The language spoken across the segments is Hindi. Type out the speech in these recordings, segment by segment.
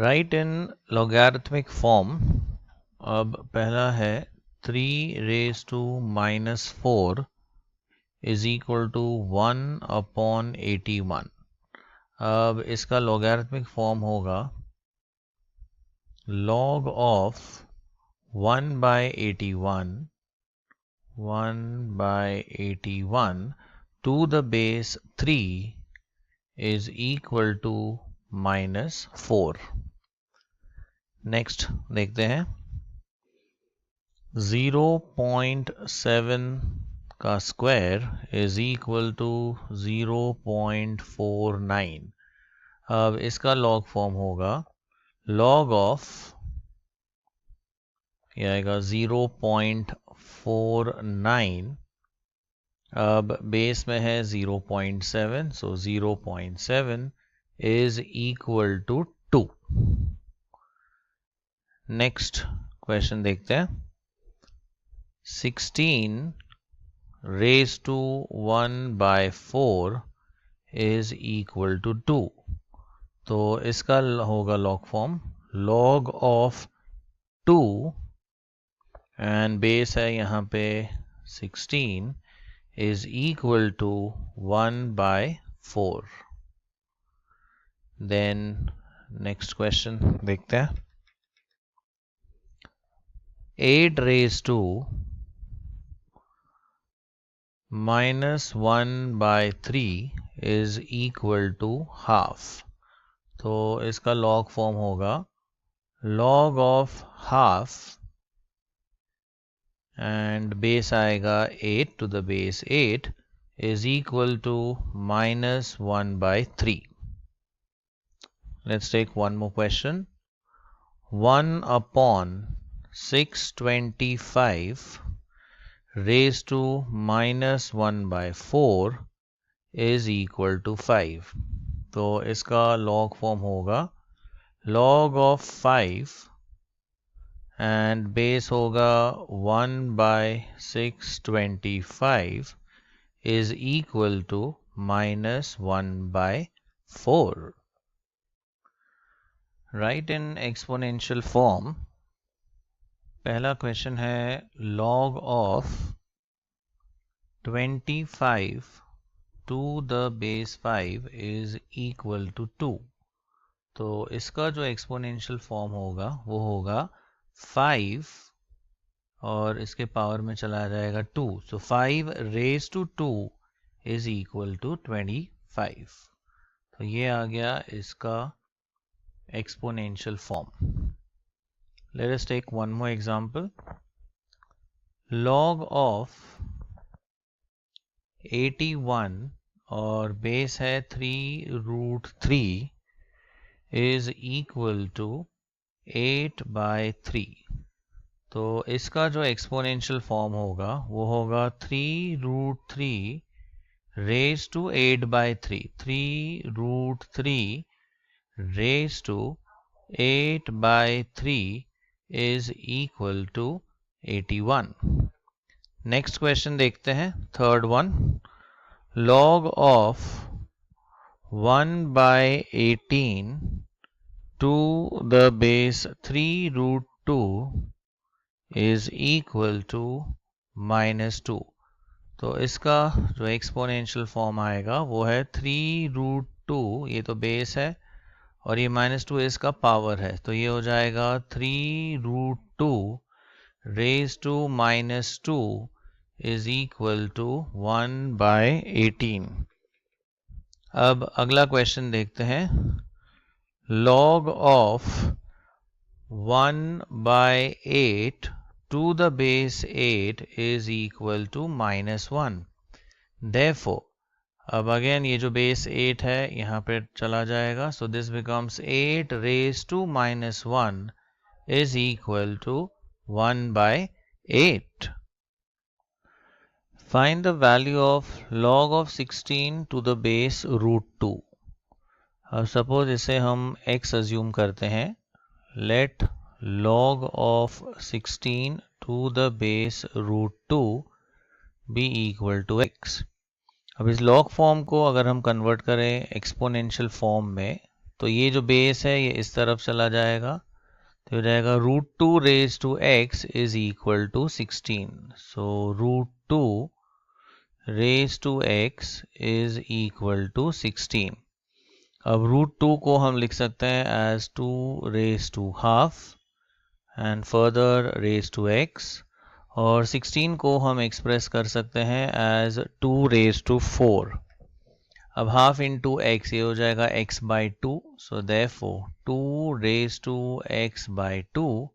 राइट इन लॉगरिथमिक फॉर्म। अब पहला है 3 raise to minus 4 is equal to 1/81। अब इसका लॉगरिथमिक फॉर्म होगा log of 1/81 to the base 3 is equal to -4। Next देखते हैं 0.7 का स्क्वायर इज इक्वल टू 0.49। अब इसका लॉग फॉर्म होगा log ऑफ यह आएगा 0.49। अब बेस में है 0.7, so 0.7 is equal to 2। Next question देखते हैं 16 raise to 1/4 is equal to 2। तो इसका होगा log form log of 2 and base है यहाँ पे 16 is equal to 1/4। Then next question देखते हैं 8 raise to -1/3 is equal to half. तो इसका लॉग फॉर्म होगा log of half and base आएगा 8 to the base 8 is equal to -1/3। Let's take one more question. 1/625 raised to -1/4 is equal to 5। तो इसका log form होगा log of 5 एंड बेस होगा 1/625 is equal to -1/4। Right in exponential form. पहला क्वेश्चन है log of 25 to the base 5 is equal to 2। तो इसका जो एक्सपोनेंशियल फॉर्म होगा वो होगा 5 और इसके पावर में चला जाएगा 2, so 5 raise to 2 is equal to 25। तो ये आ गया इसका exponential form. Let us take one more example. log of 81 और बेस है 3√3 इज इक्वल टू 8/3। तो इसका जो एक्सपोनेंशियल फॉर्म होगा वो होगा 3√3 raise to 8/3। 3√3 raise to 8/3 is equal to 81। Next question देखते हैं third one. log of 1/18 to the base 3√2 is equal to -2। तो इसका जो एक्सपोनेंशियल फॉर्म आएगा वो है 3√2, ये तो बेस है और ये -2 इसका पावर है, तो ये हो जाएगा 3√2 raise to -2 is equal to 1/18। अब अगला क्वेश्चन देखते हैं log of 1/8 to the base 8 is equal to -1। Therefore, अब अगेन ये जो बेस 8 है यहाँ पे चला जाएगा, so this becomes 8 raise to -1 is equal to 1/8। Find the value of log of 16 to the base √2। अब सपोज इसे हम x अज्यूम करते हैं। Let log of 16 to the base √2 be equal to x। अब इस log फॉर्म को अगर हम कन्वर्ट करें एक्सपोनेंशियल फॉर्म में तो ये जो बेस है ये इस तरफ चला जाएगा, तो हो जाएगा √2 raise to x is equal to 16. So √2 raise to x is equal to 16. अब √2 को हम लिख सकते हैं as 2 raise to half and further raise to x, और 16 को हम एक्सप्रेस कर सकते हैं एज 2 रेज टू 4. अब हाफ इंटू x ये हो जाएगा x by 2. So therefore 2 raise to x by 2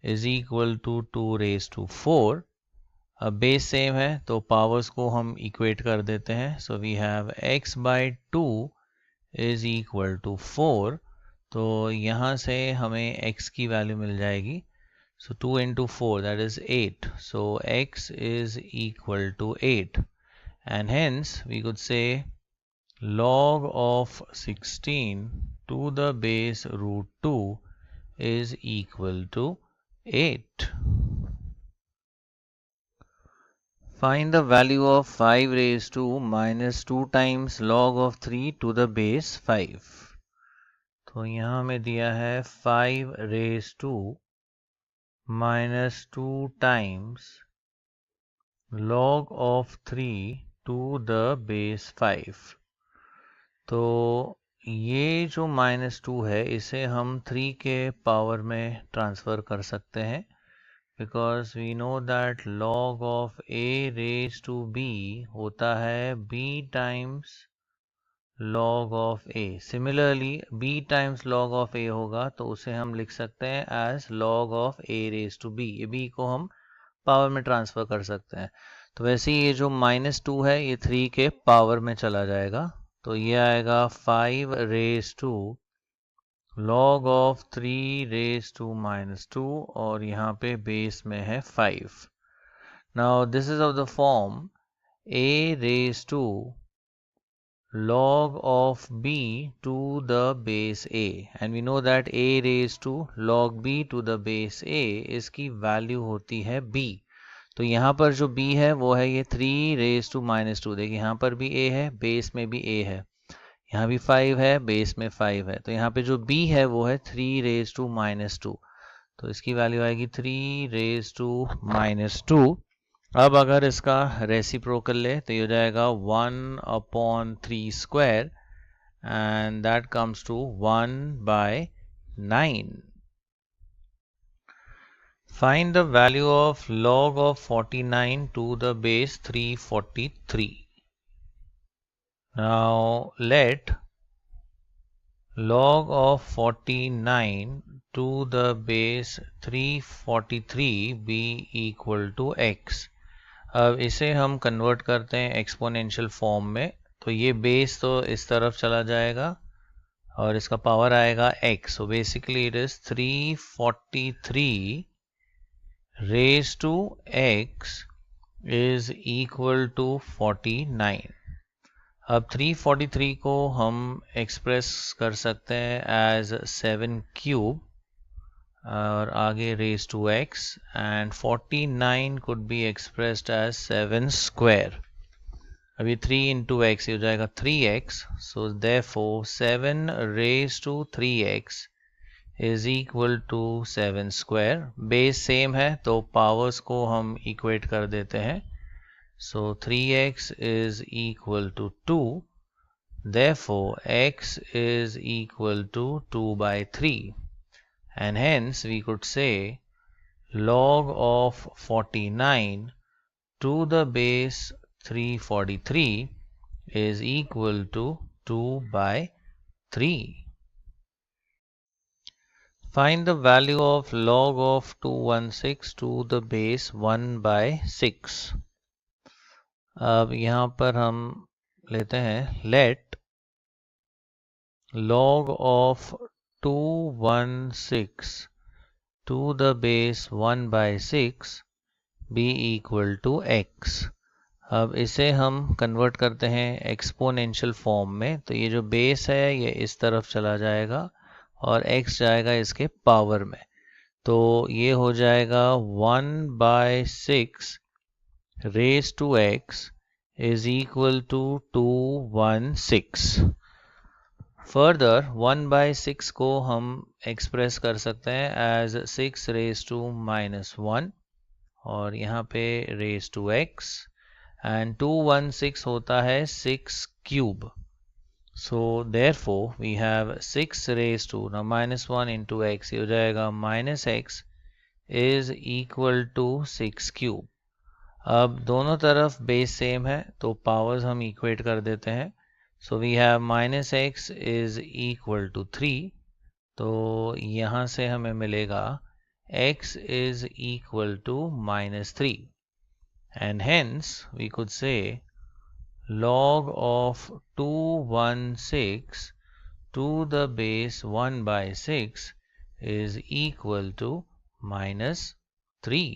is equal to 2 raise to 4. अब बेस सेम है तो पावर्स को हम इक्वेट कर देते हैं. So we have x by 2 is equal to 4. तो यहाँ से हमें x की वैल्यू मिल जाएगी. So 2 into 4, that is 8. So x is equal to 8. And hence we could say log of 16 to the base √2 is equal to 8. Find the value of 5 raised to minus 2 times log of 3 to the base 5. तो यहाँ हमें दिया है 5 raised to minus 2 times log of 3 to the base 5. तो ये जो -2 है इसे हम 3 के पावर में ट्रांसफ़र कर सकते हैं, because we know that log of a raised to b होता है b times log of a. Similarly b times log of a होगा तो उसे हम लिख सकते हैं as log of a raised to b. ये b को हम पावर में ट्रांसफ़र कर सकते हैं. तो वैसे ही ये जो -2 है ये 3 के पावर में चला जाएगा, तो ये आएगा 5 raise to log of 3 raise to -2, और यहाँ पे बेस में है 5. Now this is of the form a raise to log of b to the base a, and we know that a raised to log b to the base a इसकी वैल्यू होती है b. तो यहाँ पर जो b है वो है ये 3 रेज टू -2. देखिए यहाँ पर भी a है, बेस में भी a है, यहाँ भी 5 है, बेस में 5 है. तो यहाँ पे जो b है वो है 3 रेज टू -2. तो इसकी वैल्यू आएगी 3 रेज टू -2. अब अगर इसका रेसिप्रोकल ले तो ये हो जाएगा 1/3 square, and that comes to 1/9. Find the value of log of 49 to the base 343. Now let log of 49 to the base 343 be equal to x. अब इसे हम कन्वर्ट करते हैं एक्सपोनेंशियल फॉर्म में. तो ये बेस तो इस तरफ चला जाएगा और इसका पावर आएगा x. So basically it is 343 raised to x is equal to 49. अब 343 को हम एक्सप्रेस कर सकते हैं एज 7 क्यूब और आगे raise to x, and 49 could be expressed as 7 square. अभी 3 into x हो जाएगा 3x. सो therefore 7 raised to 3x is equal to 7 square. Base same है तो पावर्स को हम इक्वेट कर देते हैं. सो 3x is equal to 2. Therefore x is equal to 2/3, and hence we could say log of 49 to the base 343 is equal to 2/3. Find the value of log of 216 to the base 1/6. अब यहाँ पर हम लेते हैं let log of 216 to the base 1/6 be equal to x. अब इसे हम कन्वर्ट करते हैं एक्सपोनेंशियल फॉर्म में. तो ये जो बेस है ये इस तरफ चला जाएगा और x जाएगा इसके पावर में. तो ये हो जाएगा 1/6 raise to x is equal to 216. Further 1/6 को हम एक्सप्रेस कर सकते हैं एज 6 रेज टू -1 और यहाँ पे रेज टू x एंड 216 होता है 6 cube. So therefore we have 6 raised to now -1 into x, ये हो जाएगा -x is equal to 6 cube. अब दोनों तरफ बेस सेम है तो पावर्स हम इक्वेट कर देते हैं. So we have -x is equal to 3. तो यहाँ से हमें मिलेगा x is equal to -3 and hence we could say log of 216 to the base 1/6 is equal to -3.